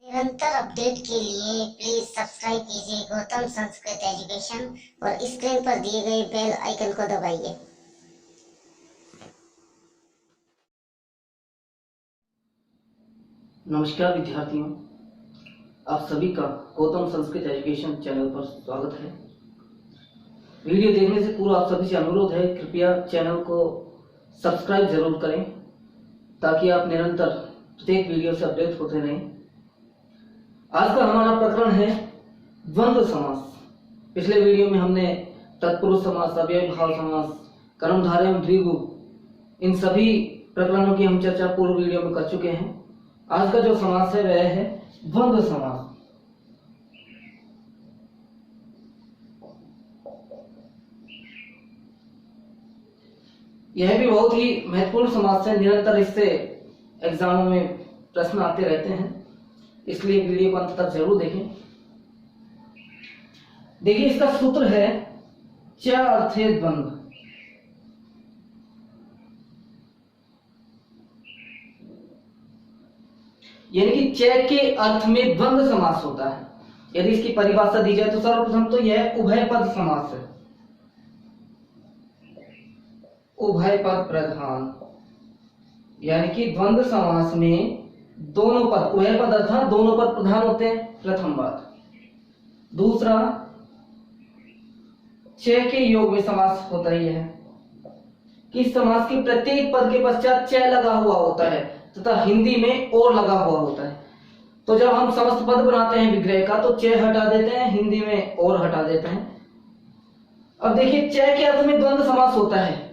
निरंतर अपडेट के लिए प्लीज सब्सक्राइब कीजिए गौतम संस्कृत एजुकेशन और स्क्रीन पर दिए गए बेल आइकन को दबाइए। नमस्कार विद्यार्थियों, आप सभी का गौतम संस्कृत एजुकेशन चैनल पर स्वागत है। वीडियो देखने से पूर्व आप सभी से अनुरोध है, कृपया चैनल को सब्सक्राइब जरूर करें ताकि आप निरंतर प्रत्येक वीडियो से अपडेट होते रहें। आज का हमारा प्रकरण है द्वंद्व समास। पिछले वीडियो में हमने तत्पुरुष समास, अव्ययभाव समास, कर्मधारय एवं द्विगु इन सभी प्रकरणों की हम चर्चा पूर्व वीडियो में कर चुके हैं। आज का जो समास है वह है द्वंद्व समास। यह भी बहुत ही महत्वपूर्ण समास है, निरंतर इससे एग्जामों में प्रश्न आते रहते हैं, इसलिए वीडियो को अंत तक जरूर देखें। देखिए, इसका सूत्र है च अर्थे द्वंद्व। यानी कि च के अर्थ में द्वंद्व समास होता है। यदि इसकी परिभाषा दी जाए तो सर्वप्रथम तो यह उभय पद समास है। उभय पद प्रधान, यानी कि द्वंद्व समास में दोनों पद, उभय पद अर्थात दोनों पद प्रधान होते हैं, प्रथम बात। दूसरा, च के योग में समास होता ही है कि समास के प्रत्येक पद के पश्चात च लगा हुआ होता है तथा हिंदी में और लगा हुआ होता है। तो जब हम समस्त पद बनाते हैं विग्रह का तो च हटा देते हैं, हिंदी में और हटा देते हैं। अब देखिए, च के अर्थ में द्वंद्व समास होता है।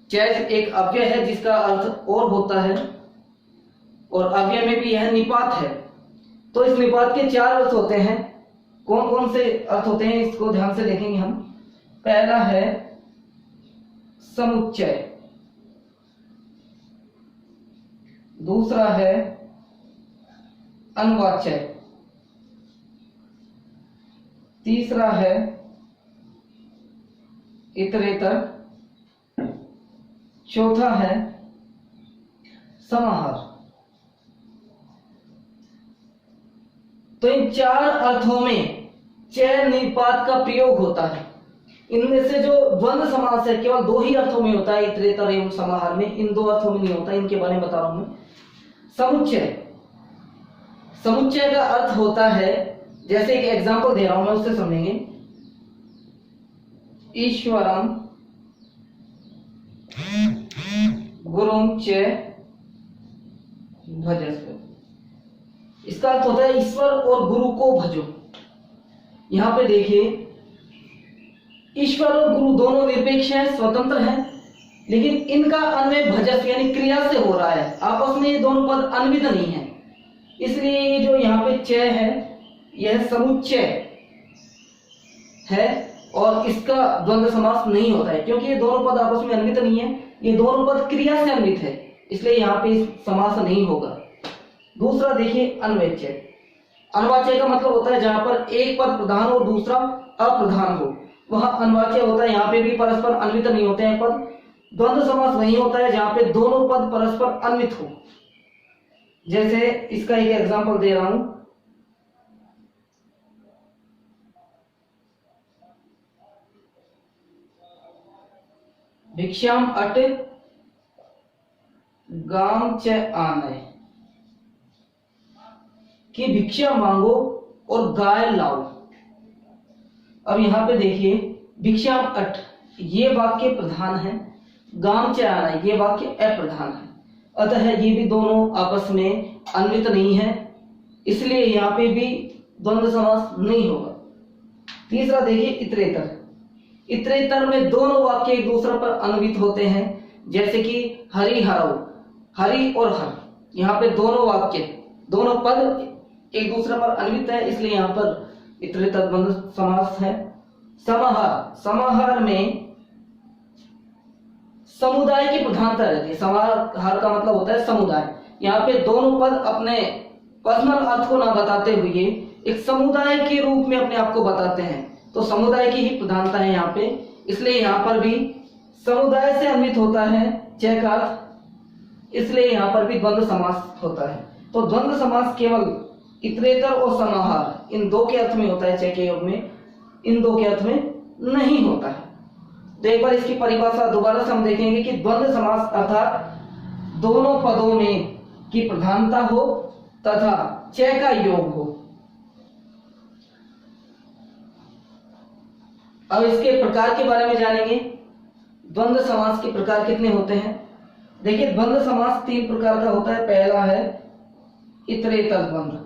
च एक अव्यय है जिसका अर्थ और होता है और अव्यय में भी यह निपात है। तो इस निपात के चार अर्थ होते हैं। कौन कौन से अर्थ होते हैं इसको ध्यान से देखेंगे हम। पहला है समुच्चय, दूसरा है अन्वाच्य, तीसरा है इतरेतर, चौथा है समाहार। तो इन चार अर्थों में च निपात का प्रयोग होता है। इनमें से जो द्वंद्व समास है केवल दो ही अर्थों में होता है, इतरेतर एवं समाहार में। इन दो अर्थों में नहीं होता, इनके बारे में बता रहा हूं मैं। समुच्चय, समुच्चय का अर्थ होता है, जैसे एक एग्जांपल दे रहा हूं मैं, उससे समझेंगे। ईश्वरम गुरुम च भजस्व। इसका अर्थ होता है ईश्वर और गुरु को भजो। यहां पे देखिए, ईश्वर और गुरु दोनों निरपेक्ष हैं, स्वतंत्र हैं, लेकिन इनका अन्वय भजस्व यानी क्रिया से हो रहा है। आपस में ये दोनों पद अन्वित नहीं है, इसलिए ये जो यहाँ पे च है यह समुच्चय है और इसका द्वंद्व समास नहीं होता है, क्योंकि ये दोनों पद आपस में अन्वित नहीं है, ये दोनों पद क्रिया से अन्वित है, इसलिए यहाँ पे समास नहीं होगा। दूसरा देखिए अन्वच्य। अन्वाच्य का मतलब होता है जहां पर एक पद प्रधान हो दूसरा अप्रधान हो, वह अन्वाच्य होता है। यहाँ पे भी परस्पर अन्वित नहीं होते हैं पद। द्वंद्व समास वही होता है जहां पे दोनों पद परस्पर अन्वित हो। जैसे इसका एक एग्जांपल दे रहा हूं। भिक्षाम अट गाम च आनय, कि भिक्षा मांगो और गाय लाओ। अब यहां पे देखिए, भिक्षाम अट ये वाक्य प्रधान है, गाम च आनय ये वाक्य अप्रधान है, अतः ये भी दोनों आपस में अन्वित नहीं है, इसलिए यहाँ पे भी द्वंद्व समास नहीं होगा। तीसरा देखिए इतरेतर। इतरेतर में दोनों वाक्य एक दूसरे पर अन्वित होते हैं, जैसे कि हरि हरौ, हरि और हर, यहाँ पे दोनों वाक्य, दोनों पद एक दूसरे पर अन्वित है, इसलिए यहाँ पर इतरेतर द्वंद्व समास है। समाहार, समाहार में समुदाय की प्रधानता रहती है। समाहार का मतलब होता है समुदाय। यहाँ पे दोनों पद अपने पर्सनल अर्थ को ना बताते हुए एक समुदाय के रूप में अपने आप को बताते हैं, तो समुदाय की ही प्रधानता है यहाँ पे, इसलिए यहाँ पर भी समुदाय से अन्वित होता है च का अर्थ, इसलिए यहाँ पर भी द्वंद्व समास होता है। तो द्वंद्व समास केवल इतरेतर और समाहार इन दो के अर्थ में होता है च के योग में, इन दो के अर्थ में नहीं होता है। तो एक बार इसकी परिभाषा दोबारा से हम देखेंगे कि द्वंद्व समास अर्थात दोनों पदों में की प्रधानता हो तथा च का योग हो। अब इसके प्रकार के बारे में जानेंगे। द्वंद्व समास के प्रकार कितने होते हैं? देखिए, द्वंद्व समास 3 प्रकार का होता है। पहला है इतरेतर द्वंद्व,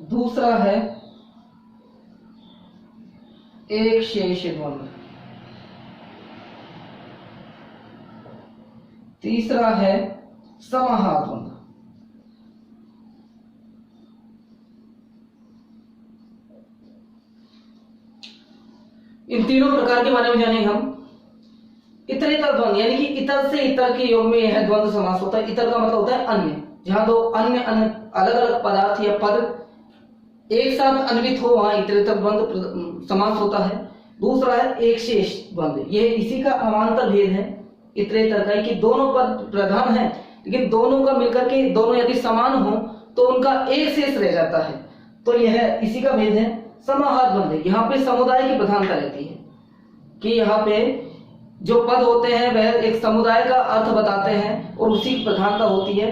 दूसरा है एक शेष द्वंद्व, तीसरा है समाहार द्वंद्व। इन तीनों प्रकार के बारे में जानेंगे हम। इतरेतर द्वंद्व यानी कि इतर से इतर के योग में यह द्वंद्व समास होता है। इतर का मतलब होता है अन्य, जहां दो अन्य अलग अलग पदार्थ या पद एक साथ अन्वित हो वहां इतरेतर द्वंद्व समास होता है। दूसरा है एक शेष द्वंद्व, यह इसी का अवान्तर भेद है इतरेतर का, कि दोनों पद प्रधान है लेकिन दोनों का मिलकर के दोनों यदि समान हो तो उनका एक शेष रह जाता है, तो यह इसी का भेद है। समाहार द्वंद्व, यहाँ पे समुदाय की प्रधानता रहती है कि यहाँ पे जो पद होते हैं वह एक समुदाय का अर्थ बताते हैं और उसी की प्रधानता होती है।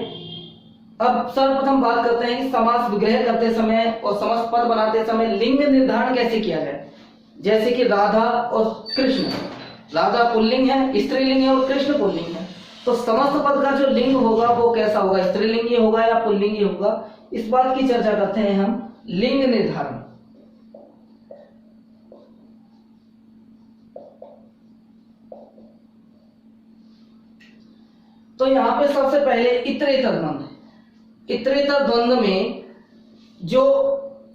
अब सर्वप्रथम बात करते हैं कि समास विग्रह करते समय और समास पद बनाते समय लिंग निर्धारण कैसे किया जाए। जैसे कि राधा और कृष्ण, राधा पुल्लिंग है, स्त्रीलिंग है और कृष्ण पुल्लिंग है, तो समस्त पद का जो लिंग होगा वो कैसा होगा, स्त्रीलिंगी होगा या पुल्लिंगी होगा, इस बात की चर्चा करते हैं हम लिंग निर्धारण। तो यहां पे सबसे पहले इतरेतर द्वंद्व। इतरेतर द्वंद्व में जो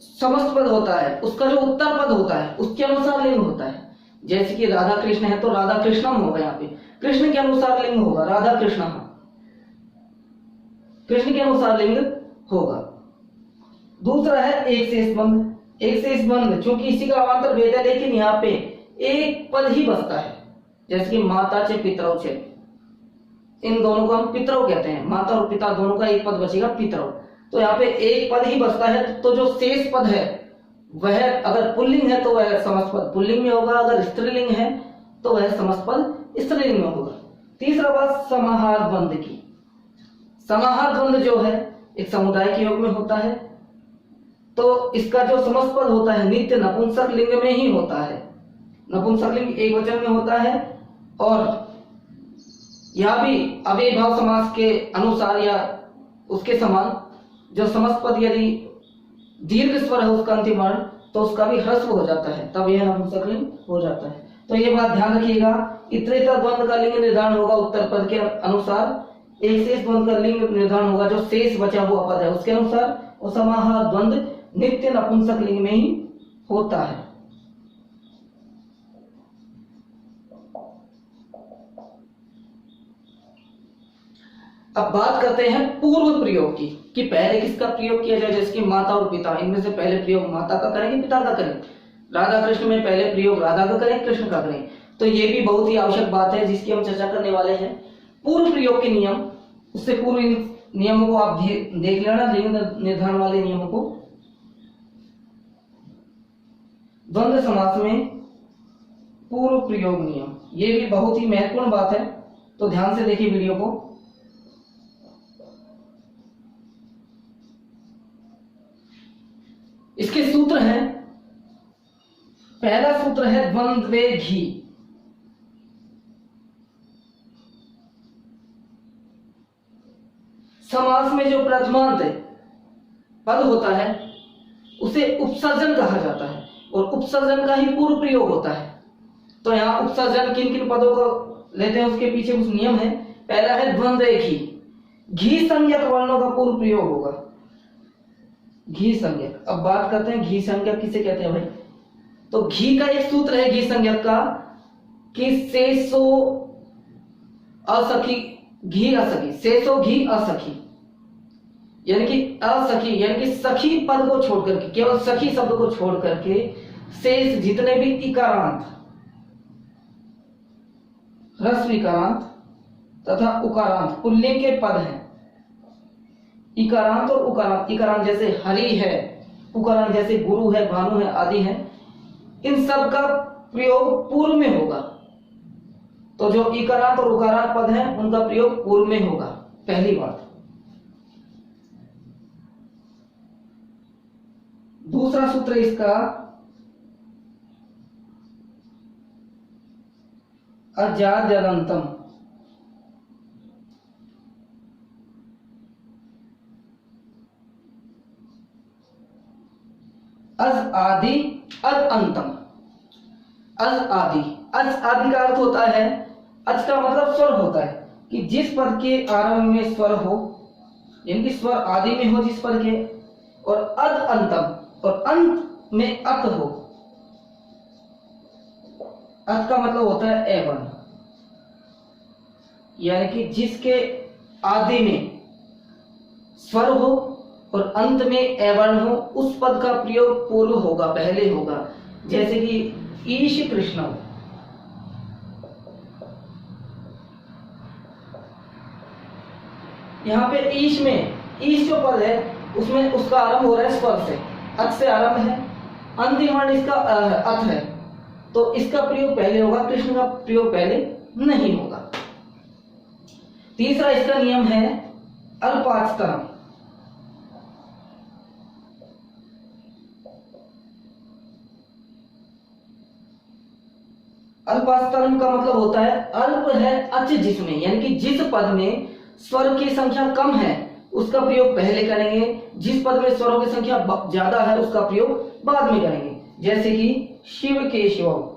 समस्त पद होता है उसका जो उत्तर पद होता है उसके अनुसार लिंग होता है। जैसे कि राधा कृष्ण है तो राधा कृष्णम होगा, यहाँ पे कृष्ण के अनुसार लिंग होगा राधा कृष्ण, कृष्ण के अनुसार लिंग होगा। दूसरा है एक शेष द्वंद्व। एक शेष द्वंद्व चूंकि इसी का अवान्तर भेद है लेकिन यहाँ पे एक पद ही बचता है, जैसे कि माता चे पितरौ चे, इन दोनों को हम पितरौ कहते हैं, माता और पिता दोनों का एक पद बचेगा पितरौ। तो यहाँ पे एक पद ही बचता है, तो जो शेष पद है वह अगर पुल्लिंग है तो वह समस्त पद पुल्लिंग में होगा, अगर स्त्रीलिंग है तो वह समस्त पद स्त्रीलिंग में होगा। तीसरा बात समाहार द्वंद्व की। समाहार द्वंद्व जो है एक समुदाय के योग में होता है, तो इसका जो समस्त पद होता है नित्य नपुंसक लिंग में ही होता है। नपुंसक लिंग एक वचन में होता है और यह भी अव्ययी भाव समास के अनुसार या उसके समान जो समस्त पद यदि दीर्घ स्वर है उसका अंतिम वर्ण तो उसका भी ह्रस्व हो जाता है, तब यह नपुंसक लिंग हो जाता है। तो यह बात ध्यान रखिएगा। इतरेतर द्वंद्व का लिंग निर्धारण होगा उत्तर पद के अनुसार, एक शेष द्वंद्व का लिंग निर्धारण होगा जो शेष बचा हुआ पद है उसके अनुसार, और समाहार द्वंद्व नित्य नपुंसक लिंग में ही होता है। अब बात करते हैं पूर्व प्रयोग की कि पहले किसका प्रयोग किया जाए। जैसे कि माता और पिता, इनमें से पहले प्रयोग माता का करेंगे पिता का करें। राधा कृष्ण में पहले प्रयोग राधा का करें कृष्ण का करें। तो ये भी बहुत ही आवश्यक बात है जिसकी हम चर्चा करने वाले हैं। पूर्व प्रयोग के नियम, उससे पूर्व इन नियमों को आप देख लेना, लिंग निर्धारण वाले नियमों को। द्वंद्व समास में पूर्व प्रयोग नियम, ये भी बहुत ही महत्वपूर्ण बात है, तो ध्यान से देखिए वीडियो को। इसके सूत्र हैं, पहला सूत्र है द्वंद्वे घी। समास में जो प्रथमांत पद होता है उसे उपसर्जन कहा जाता है और उपसर्जन का ही पूर्व प्रयोग होता है। तो यहाँ उपसर्जन किन किन पदों को लेते हैं उसके पीछे कुछ नियम है। पहला है द्वंद्वे घी, घी संज्ञक वर्णों का पूर्व प्रयोग होगा। घी संज्ञक, अब बात करते हैं घी संज्ञक किसे कहते हैं भाई। तो घी का एक सूत्र है घी संज्ञक का कि शेषो असखी घी असखी, शेषो घी असखी, यानी कि असखी यानी कि सखी पद को छोड़ करके, केवल सखी शब्द को छोड़ करके शेष जितने भी इकारांत, ह्रस्व इकारांत तथा उकारांत पुल्लिंग के पद हैं इकारांत और उकारांत, इकारांत जैसे हरि है, उकारांत जैसे गुरु है, भानु है आदि है, इन सब का प्रयोग पूर्व में होगा। तो जो इकारांत और उकारांत पद हैं उनका प्रयोग पूर्व में होगा, पहली बात। दूसरा सूत्र इसका अजाद्यदंतम, अज आदि अज अंतम। अज आदि, अज आदि का अर्थ होता है, अज का मतलब स्वर होता है कि जिस पद के आरंभ में स्वर हो, यानी कि स्वर आदि में हो जिस पद के, और अज अंतम, और अंत में अत हो। अत का मतलब होता है एवं, यानी कि जिसके आदि में स्वर हो और अंत में एवर्ण हो, उस पद का प्रयोग पूर्व होगा, पहले होगा। जैसे कि ईश कृष्ण, यहाँ पे ईश में, ईश जो पद है उसमें उसका आरंभ हो रहा है स्वर से, अत से आरंभ है, अंतिम वर्ण इसका अत है, तो इसका प्रयोग पहले होगा, कृष्ण का प्रयोग पहले नहीं होगा। तीसरा इसका नियम है अल्पाचतरम। अल्पाचतरम का मतलब होता है, अल्प है अच जिसमें, यानी कि जिस पद में स्वर की संख्या कम है उसका प्रयोग पहले करेंगे, जिस पद में स्वरों की संख्या ज्यादा है उसका प्रयोग बाद में करेंगे। जैसे कि शिव केशव,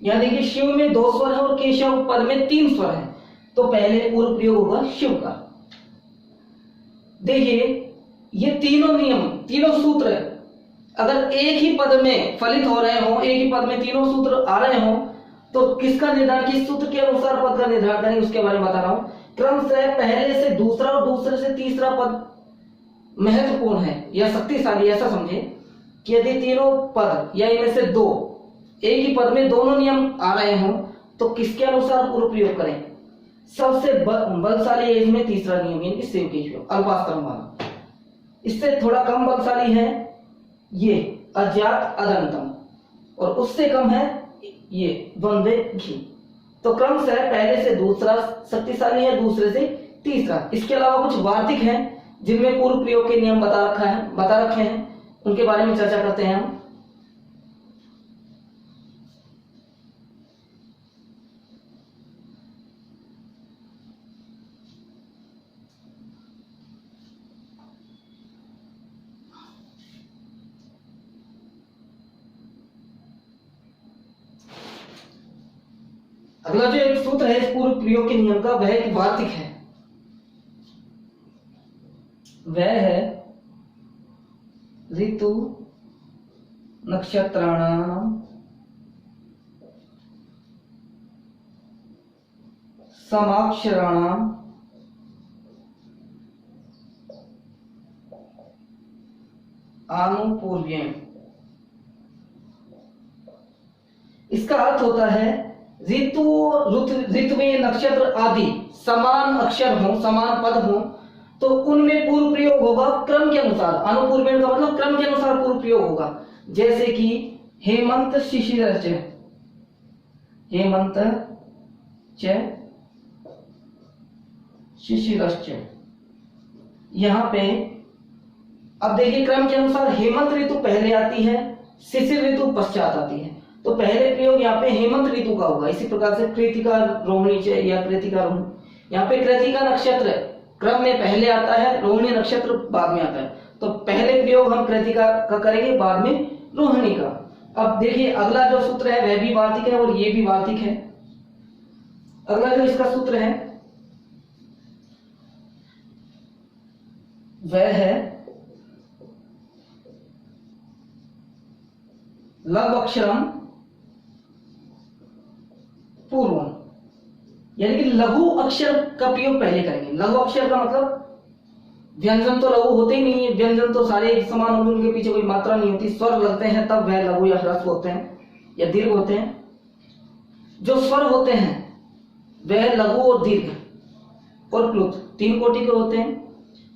यहां देखिए शिव में 2 स्वर है और केशव पद में 3 स्वर है, तो पहले पूर्व प्रयोग होगा शिव का। देखिए ये तीनों नियम, तीनों सूत्र अगर एक ही पद में फलित हो रहे हो, एक ही पद में तीनों सूत्र आ रहे हो, तो किसका निर्धारण, किस सूत्र के अनुसार पद का निर्धारण करेंगे उसके बारे में बता रहा हूं। क्रम से पहले से दूसरा और दूसरे से तीसरा पद महत्वपूर्ण है या शक्तिशाली, ऐसा समझे कि यदि तीनों पद या इनमें से 2 एक ही पद में दोनों नियम आ रहे हो तो किसके अनुसार पूर्व प्रयोग करें। सबसे बलशाली है इसमें तीसरा नियम, यानी शिव केशव अल्पाचतरम वाला। इससे थोड़ा कम बलशाली है ये अज्ञात अदंतम, और उससे कम है ये द्वंद्वे घी। तो क्रम से पहले से दूसरा शक्तिशाली है, दूसरे से तीसरा। इसके अलावा कुछ वार्तिक हैं जिनमें पूर्व प्रयोग के नियम बता रखे हैं, उनके बारे में चर्चा करते हैं हम। अगला जो एक सूत्र है इस पूर्व प्रयोग के नियम का, वह एक वार्तिक है, वह है ऋतु नक्षत्राणाम समाक्षराणाम आनुपूर्व्यम। इसका अर्थ होता है ऋतु में नक्षत्र आदि समान अक्षर हो, समान पद हो, तो उनमें पूर्व प्रयोग होगा क्रम के अनुसार। अनुपूर्वेण का मतलब क्रम के अनुसार पूर्व प्रयोग होगा। जैसे कि हेमंत शिशिरश्च, हेमंत च शिशिरश्च, यहां पे अब देखिए क्रम के अनुसार हेमंत ऋतु पहले आती है, शिशिर ऋतु पश्चात आती है, तो पहले प्रयोग यहाँ पे हेमंत ऋतु का होगा। इसी प्रकार से कृतिका रोहिणी च या कृतिका रोहिणी, यहाँ पे कृतिका नक्षत्र क्रम में पहले आता है, रोहिणी नक्षत्र बाद में आता है, तो पहले प्रयोग हम कृतिका का करेंगे, बाद में रोहिणी का। अब देखिए अगला जो सूत्र है वह भी वार्तिक है और ये भी वार्तिक है। अगला जो इसका सूत्र है वह है लघु अक्षरम पूर्वम, यानी कि लघु अक्षर का प्रयोग पहले करेंगे। लघु अक्षर का मतलब व्यंजन तो लघु होते ही नहीं है, व्यंजन तो सारे एक समान होंगे, उनके पीछे कोई मात्रा नहीं होती, स्वर लगते हैं तब वह लघु या ह्रस्व होते हैं या दीर्घ होते हैं। जो स्वर होते हैं वह लघु और दीर्घ और प्लुत 3 कोटि के होते हैं।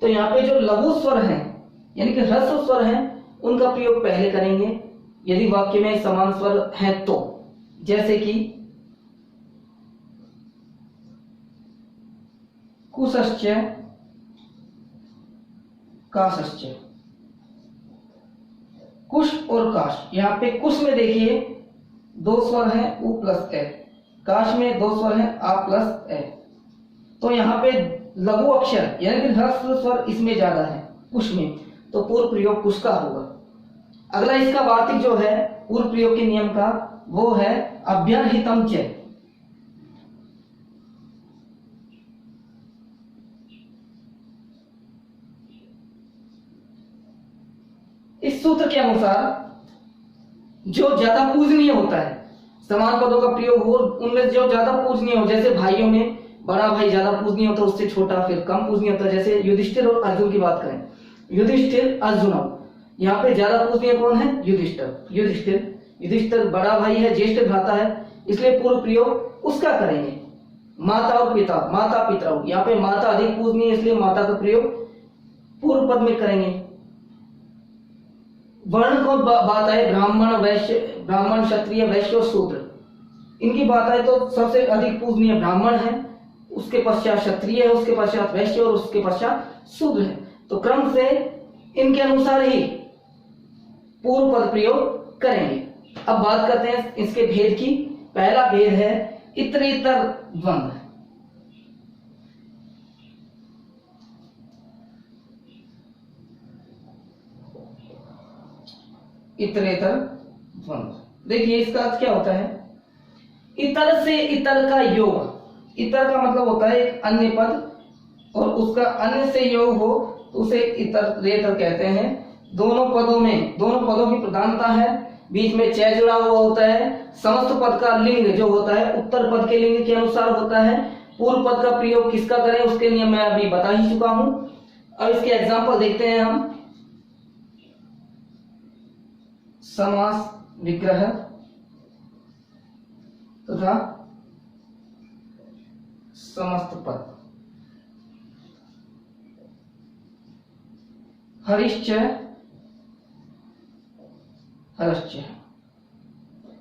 तो यहाँ पे जो लघु स्वर हैं यानी कि ह्रस्व स्वर हैं उनका प्रयोग पहले करेंगे यदि वाक्य में समान स्वर हैं तो, जैसे कि कुशश्च काशश्च। कुश और काश, यहाँ पे कुश में देखिए 2 स्वर हैं उ प्लस ए, काश में 2 स्वर हैं आ प्लस ए। तो यहाँ पे लघु अक्षर यानी कि ह्रस्व स्वर इसमें ज्यादा है कुश में, तो पूर्व प्रयोग कुश का होगा। अगला इसका वार्तिक जो है पूर्व प्रयोग के नियम का वो है अभ्यर्हितम च। इस सूत्र के अनुसार जो ज्यादा पूजनीय होता है, समान पदों का प्रयोग हो उनमें जो ज्यादा पूजनीय हो, जैसे भाइयों में बड़ा भाई ज्यादा पूजनीय होता है, उससे छोटा फिर कम पूजनीय होता है। जैसे युधिष्ठिर और अर्जुन की बात करें, युधिष्ठिर अर्जुन, यहाँ पे ज्यादा पूजनीय कौन है? युधिष्ठिर बड़ा भाई है, ज्येष्ठ भ्राता है, इसलिए पूर्व प्रयोग उसका करेंगे। माता और पिता, माता पिता, यहाँ पे माता अधिक पूजनीय इसलिए माता का प्रयोग पूर्व पद में करेंगे। वर्ण को बात आए ब्राह्मण वैश्य, ब्राह्मण क्षत्रिय वैश्य और शूद्र, इनकी बात आए तो सबसे अधिक पूजनीय ब्राह्मण है, उसके पश्चात क्षत्रिय है, उसके पश्चात वैश्य और उसके पश्चात शूद्र है। तो क्रम से इनके अनुसार ही पूर्व पद प्रयोग करेंगे। अब बात करते हैं इसके भेद की। पहला भेद है इतरेतर द्वंद्व। इतरेतर द्वंद्व, देखिए इसका अर्थ क्या होता है? इतर से इतर का योग, इतर का मतलब होता है एक अन्य पद और उसका अन्य से योग हो तो उसे इतरेतर कहते हैं। दोनों पदों की प्रधानता है, बीच में च जुड़ा हुआ होता है, समस्त पद का लिंग जो होता है उत्तर पद के लिंग के अनुसार होता है। पूर्व पद का प्रयोग किसका करें उसके नियम मैं अभी बता ही चुका हूं। अब इसके एग्जांपल देखते हैं हम। समास विग्रह तथा समस्त पद। हरिश्च हरश्च,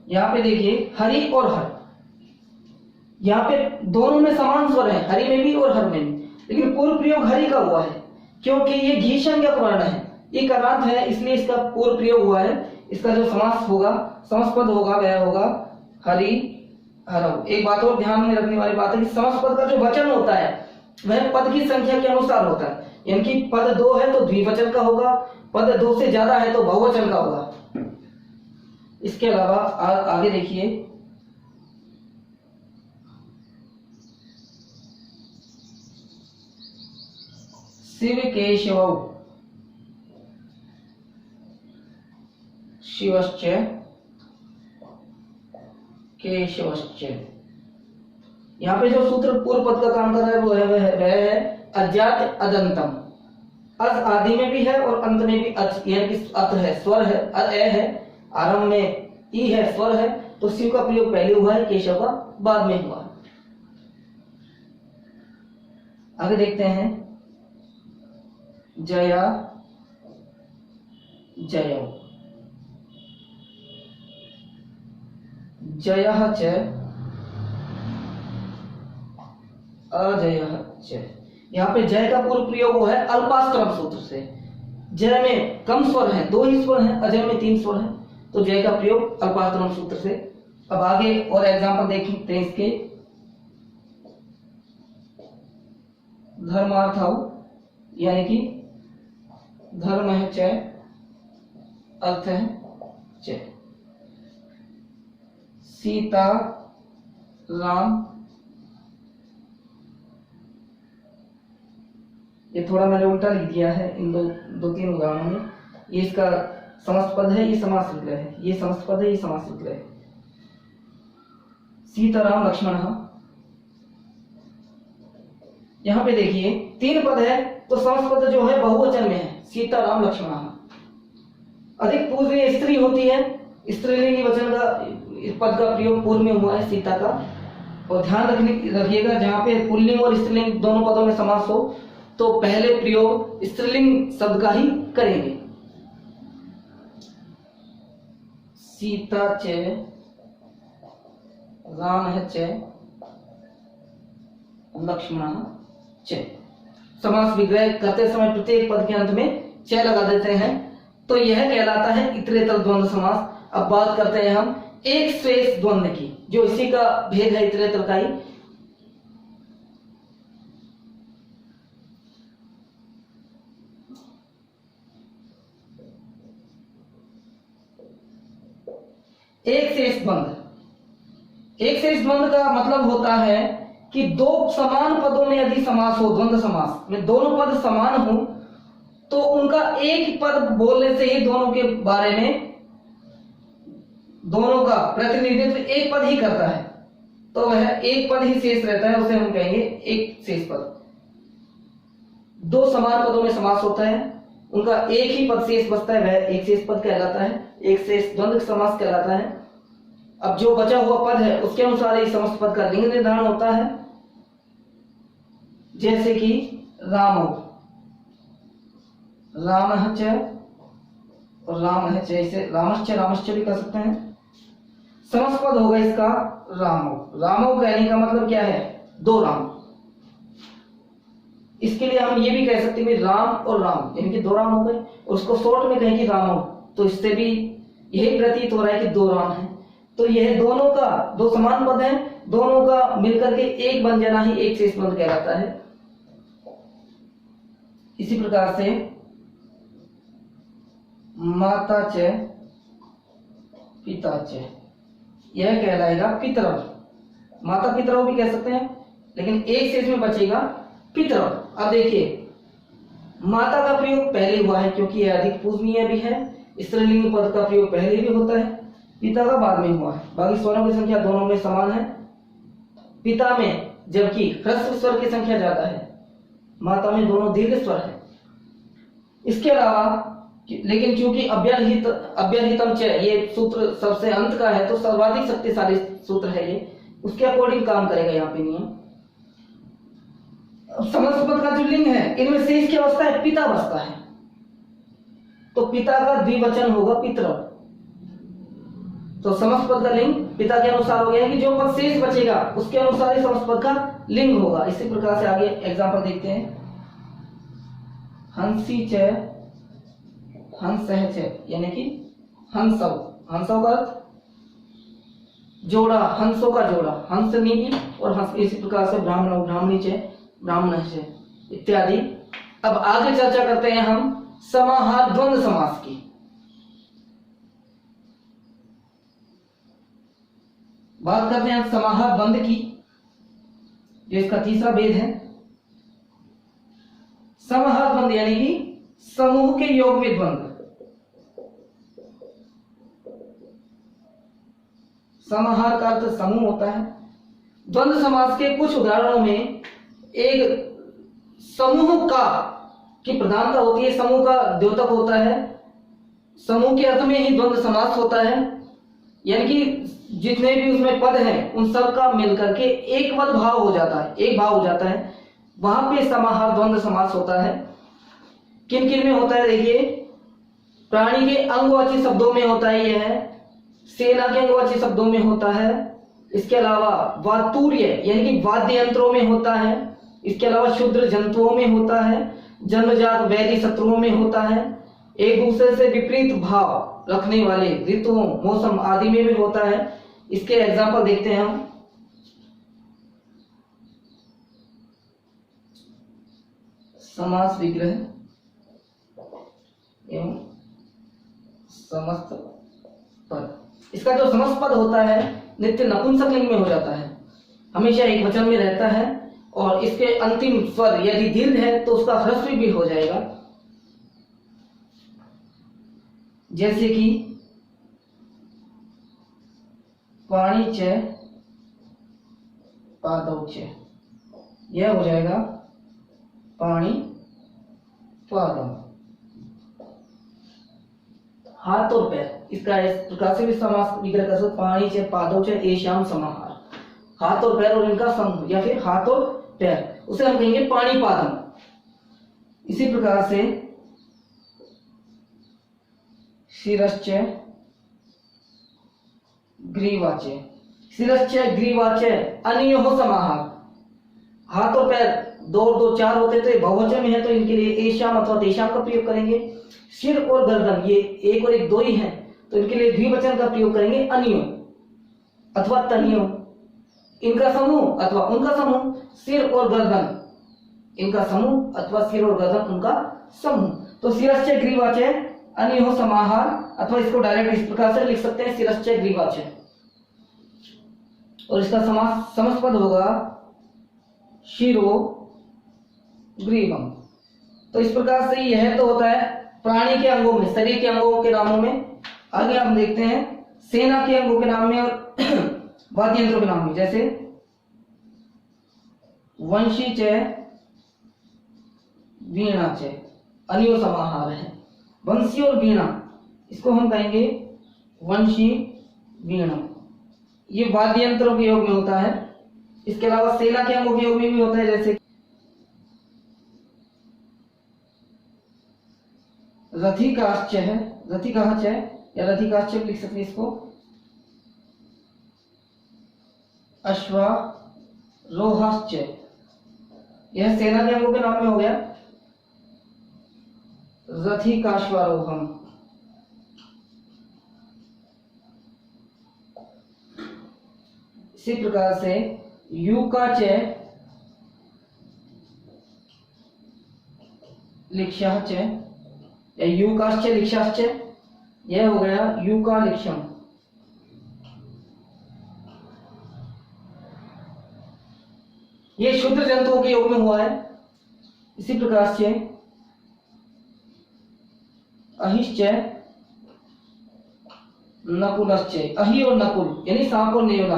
यहाँ पे देखिए हरि और हर, यहाँ पे दोनों में समान स्वर है, हरि में भी और हर में भी, लेकिन पूर्व प्रयोग हरि का हुआ है क्योंकि ये घी संज्ञक वर्ण है, ये कर्णांत है, इसलिए इसका पूर्व प्रयोग हुआ है। इसका जो समास होगा, समास पद होगा वह होगा हरि हरव। एक बात और ध्यान में रखने वाली बात है कि समास पद का जो वचन होता है वह पद की संख्या के अनुसार होता है, यानी कि पद 2 है तो द्विवचन का होगा, पद 2 से ज्यादा है तो बहुवचन का होगा। इसके अलावा आगे देखिए, शिव केशव शिवश्च केशवश्च, यहाँ पे जो सूत्र पूर्व पद का काम कर रहा है वो है अज्ञात अदंतम। अज आदि में भी है और अंत में भी अच, यानी कि अत है, स्वर है, ए है, आरंभ में ई है, स्वर है, तो शिव का प्रयोग पहले हुआ है, केशव का बाद में हुआ है। आगे देखते हैं जया जय, जयः च अजयः च। यहाँ पे जय का पूर्व प्रयोग हुआ है अल्पास्तरम सूत्र से। जय में कम स्वर है, 2 ही स्वर हैं, अजय में 3 स्वर हैं, तो जय का प्रयोग अल्पास्तरम सूत्र से। अब आगे और एग्जांपल देखते हैं इसके। धर्मार्थौ यानी कि धर्म है च, अर्थ है च। सीता राम, ये थोड़ा मैंने उल्टा लिख दिया है इन दो तीन उदाहरणों में। ये इसका समस्त पद है, ये समास विग्रह है, ये समस्त पद है, ये समास विग्रह है। सीताराम लक्ष्मण, यहाँ पे देखिए 3 पद है तो समस्त पद जो है बहुवचन में है, सीताराम लक्ष्मण। अधिक पूर्वी स्त्री होती है, स्त्रीलिंगी वचन का इस पद का प्रयोग पूर्व में हुआ है सीता का, और ध्यान रखिएगा जहाँ पे पुल्लिंग और स्त्रीलिंग दोनों पदों में समास हो तो पहले प्रयोग स्त्रीलिंग शब्द का ही करेंगे। सीता च, राम च, लक्ष्मण च। समास विग्रह करते समय प्रत्येक पद के अंत में च लगा देते हैं, तो यह कहलाता है इतरेतर द्वंद्व समास। अब बात करते हैं हम एक शेष द्वंद्व की, जो इसी का भेद है इतरेतर का ही। एक शेष द्वंद्व, एक शेष द्वंद्व का मतलब होता है कि दो समान पदों में यदि समास हो, द्वंद्व समास में दोनों पद समान हो, तो उनका एक पद बोलने से ही दोनों के बारे में, दोनों का प्रतिनिधित्व एक पद ही करता है, तो वह एक पद ही शेष रहता है, उसे हम कहेंगे एक शेष पद। दो समान पदों में समास होता है, उनका एक ही पद शेष बचता है, वह एक शेष पद कहलाता है, एक शेष द्वंद्व समास कहलाता है। अब जो बचा हुआ पद है उसके अनुसार ही समस्त पद का लिंग निर्धारण होता है। जैसे कि रामो, रामः च और रामः च, इसे रामश्च रामश्च भी कर सकते हैं। समस्त पद होगा इसका रामो। रामो कहने का मतलब क्या है? दो राम। इसके लिए हम ये भी कह सकते हैं राम और राम, यानी कि दो राम हो गए। उसको शॉर्ट में कहेंगे रामो, तो इससे भी यही प्रतीत हो रहा है कि दो राम है। तो यह दोनों का, दो समान पद हैं, दोनों का मिलकर के एक बन जाना ही एक शेष पद कहलाता है। इसी प्रकार से माता च पिता च, यह कहलाएगा पितरव। माता पितरव भी कह सकते हैं, लेकिन एक शेष में बचेगा पितरव। अब देखिए, माता का प्रयोग पहले हुआ है क्योंकि यह अधिक पूजनीय भी है, स्त्रीलिंग पद का प्रयोग पहले भी होता है, पिता का बाद में हुआ है। बाकी स्वरों की संख्या दोनों में समान है, पिता में जबकि ह्रस्व स्वर की संख्या ज्यादा है, माता में दोनों दीर्घ स्वर है। इसके अलावा लेकिन चूंकि अव्यवहितम च ये सूत्र सबसे अंत का है, तो सर्वाधिक शक्तिशाली सूत्र है ये, उसके अकॉर्डिंग काम करेगा यहाँ पे नियम। समस्त पद का जो लिंग है, इनमें शेष क्या बचता है? पिता बचता है, तो पिता का द्विवचन होगा पितरव। तो समस्त पद का लिंग पिता के अनुसार हो गया कि जो पद शेष बचेगा उसके अनुसार ही समस्त पद का लिंग होगा। इसी प्रकार से आगे एग्जांपल देखते हैं। हंसी च हंसः च, यानी कि हंसव, हंसव का अर्थ जोड़ा, हंसों का जोड़ा, हंसनी भी और हंस। इसी प्रकार से ब्राह्मण ब्राह्मणी च ब्राह्मण च इत्यादि। अब आगे चर्चा करते हैं हम समाहार द्वंद्व समास की। बात करते हैं समाहार द्वंद्व की, जो इसका तीसरा भेद है। समाहार द्वंद्व यानी कि समूह के योग में द्वंद्व। समाहार का अर्थ समूह होता है। द्वंद्व समास के कुछ उदाहरणों में एक समूह का की प्रधानता होती है, समूह का द्योतक होता है, समूह के अर्थ में ही द्वंद्व समास होता है, यानी कि जितने भी उसमें पद हैं उन सब का मिलकर के एक पद भाव हो जाता है, एक भाव हो जाता है, वहां पे समाहार द्वंद्व समास होता है। किन किन में होता है? देखिए, प्राणी के अंगवाची शब्दों में होता है यह, सेना के अंगवाची शब्दों में होता है, इसके अलावा वातुर्य यानी कि वाद्य यंत्रों में होता है, इसके अलावा क्षुद्र जंतुओं में होता है, जन्मजात वैरी शत्रुओं में होता है, एक दूसरे से विपरीत भाव रखने वाले ऋतुओं मौसम आदि में भी होता है। इसके एग्जाम्पल देखते हैं हम। समास विग्रह एवं समस्त पद। इसका जो समस्त पद होता है नित्य नपुंसक लिंग में हो जाता है, हमेशा एक वचन में रहता है, और इसके अंतिम स्वर यदि दीर्घ है तो उसका ह्रस्व भी हो जाएगा। जैसे कि पाणी च पादौ च, यह हो जाएगा पाणी पादौ। हाथ और पैर, इसका इस प्रकार से भी समास विग्रह कर सकते, पाणी च पादौ च एषाम समाहार। हाथ और पैर और इनका समूह, या फिर हाथ और पैर, उसे हम कहेंगे पाणिपादम। इसी प्रकार से शिरश्च ग्रीवाच, शिरश्च ग्रीवाच अनयोः समाहार। हाथ और पैर दो और दो चार होते थे, बहुवचन में है तो इनके लिए एशाम अथवा तेषाम का प्रयोग करेंगे। सिर और गर्दन ये एक और एक दो ही है तो इनके लिए द्विवचन का प्रयोग करेंगे अनियो अथवा तनियो। इनका समूह अथवा उनका समूह सिर और गर्दन, इनका समूह अथवा सिर और गर्दन उनका समूह। तो शिरश्च ग्रीवाच अनियो समाहार, अथवा इसको डायरेक्ट इस प्रकार से लिख सकते हैं शिरश्च ग्रीवाच, और इसका समास समस्त पद होगा शिरो ग्रीवम। तो इस प्रकार से यह तो होता है प्राणी के अंगों में, शरीर के अंगों के नामों में। आगे हम देखते हैं सेना के अंगों के नाम में और वाद्य यंत्रों के नाम में। जैसे वंशी च वीणा च अनियो समाहार है। वंशी और वीणा इसको हम कहेंगे वंशी वीणा, ये वाद्य यंत्रों के योग में होता है। इसके अलावा सेना के अंगों के योग में भी होता है, जैसे रथिकाश्च है, रथिकाश्च है या रथिकाश्च लिख सकते हैं इसको। अश्वारोहाश्च, यह सेना के अंगों के नाम में हो गया रथिकाश्वारोहम। इसी प्रकार से युकाच लिक्षाश्च या युकाश्च लिक्षाश्च, यह हो गया युका लिक्षम। ये शुद्ध जंतुओं के योग में हुआ है। इसी प्रकार से अहिश्च नकुलश्च, अहि और नकुल यानी सांप और नेवला,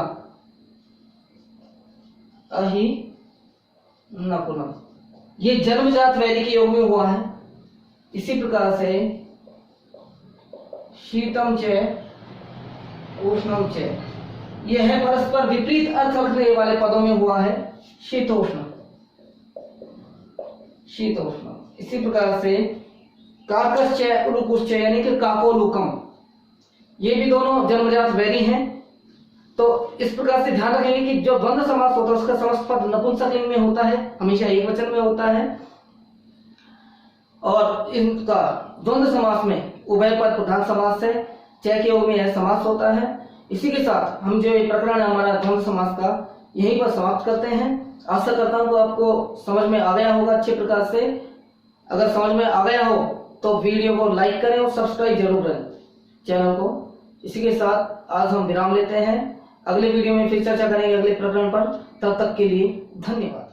अहि नकुलम, ये जन्मजात वैरी के योग में हुआ है। इसी प्रकार से शीतम च उष्णम च, यह है परस्पर विपरीत अर्थ रखने वाले पदों में हुआ है शीतोष्ण, शीतोष्ण। इसी प्रकार से काकश्च उलुकुश्च यानी कि काकोलुकम, ये भी दोनों जन्मजात वैरी हैं। तो इस प्रकार से ध्यान रखेंगे कि जो द्वंद्व समास होता है उसका समस्त पद नपुंसकलिंग में होता है, हमेशा एक वचन में होता है, और इनका द्वंद्व समास में उभय पद प्रधान समास है, च के योग में यह समास होता है। इसी के साथ हम जो ये प्रकरण है हमारा द्वंद्व समास का यहीं पर समाप्त करते हैं। आशा करता हूं कि आपको समझ में आ गया होगा अच्छे प्रकार से। अगर समझ में आ गया हो तो वीडियो को लाइक करें और सब्सक्राइब जरूर करें चैनल को। इसी के साथ आज हम विराम लेते हैं, अगले वीडियो में फिर चर्चा करेंगे अगले प्रकरण पर। तब तक के लिए धन्यवाद।